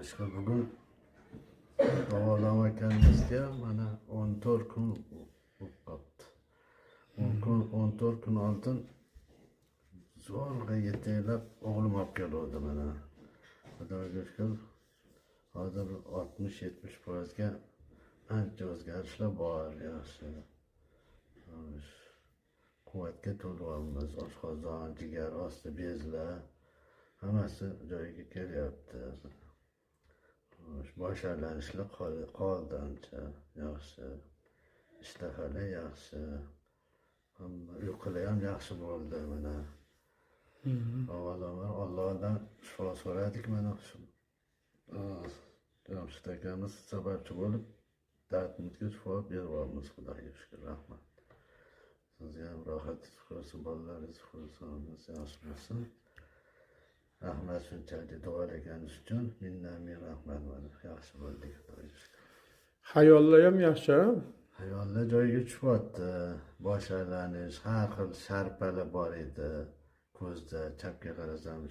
Xudoga bugun davolanayotganimizga mana 14 kun bo'lib qolibdi. 14 kun oldin zo'rg'a yetaklab o'g'lim olib keluvdi mana. Xudoga shukr, hozir 60-70% ancha o'zgarishlar bor, yaxshi. Quvvatga to'lyapmiz, oshqozon, jigar osti bezlar hammasi joyiga kelyapti. Bosh aylanishlar qoldi ancha, yaxshi. Ishtahalar yaxshi. Uyqular ham yaxshi bo'ldi mana. Avvalambor Allohdan shifo so'radik mana shu. Jamshid akamiz sababchi bo'lib dardimizga shifo beryapmiz, Xudoga shukr, rahmat. Sizga ham rohatingiz bo'lsin, bolalaringiz bo'lsin, yaxshi bo'lsin. Rahmat shunchalik duolaringiz uchun minnatli rahmat mana, yaxshi bo'ldik, Xudoga shukr. Hayollar ham yaxshi. Hayollar joyiga tushyapti. Bosh aylanish, har xil sharpalar bor edi. Ko'zda chapga qarasam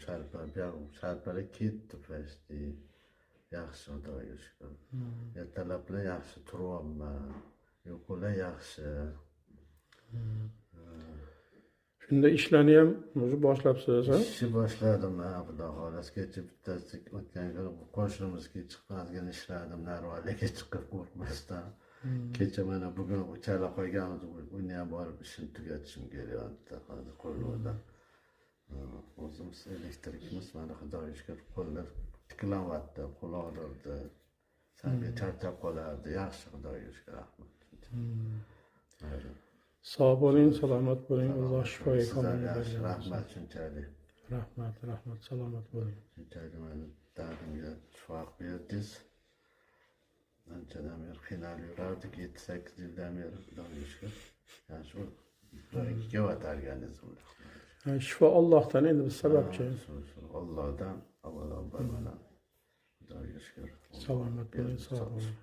sharpalar ketdi pashti. Yaxshi, Xudoga shukr. Ertalablar yaxshi turyapman. Uyqular yaxshi. Shunda ishlarni ham o'zi boshlabsiz, ha? Ishni boshladim, xudo xohlasa. Kecha bittasi o'tgan kuni qo'shnimizga chiqadigan ishladim, narvalaga chiqib qo'rqmasdan. Kecha mana bugun chala qo'yganmiz, uni ham borib ishni tugatishim kelyapti hozir qo'llarda. O'zimiz elektrikmiz, mana Xudoga shukr, qo'llar tiklanyapti, qo'l og'rirdi. Sanki charchab qolardi. Yaxshi, Xudoga shukr, rahmat. Sog' bo'ling, salomat bo'ling, Alloh shifoga komillik bersin. Rahmat shunchalik. Rahmat, salomat bo'ling. Shunchalik meni dardimga shifo berdingiz. Anchadan beri qiynalib yurardik, 7-8 yildan beri, Xudoga shukr. Yani shu ikkiga o'targaningizda. Shifo Allohdan, endi biz sababchi. Allohdan avvalambor mana. Xudoga shukr. Salomat bo'ling, sog' bo'ling.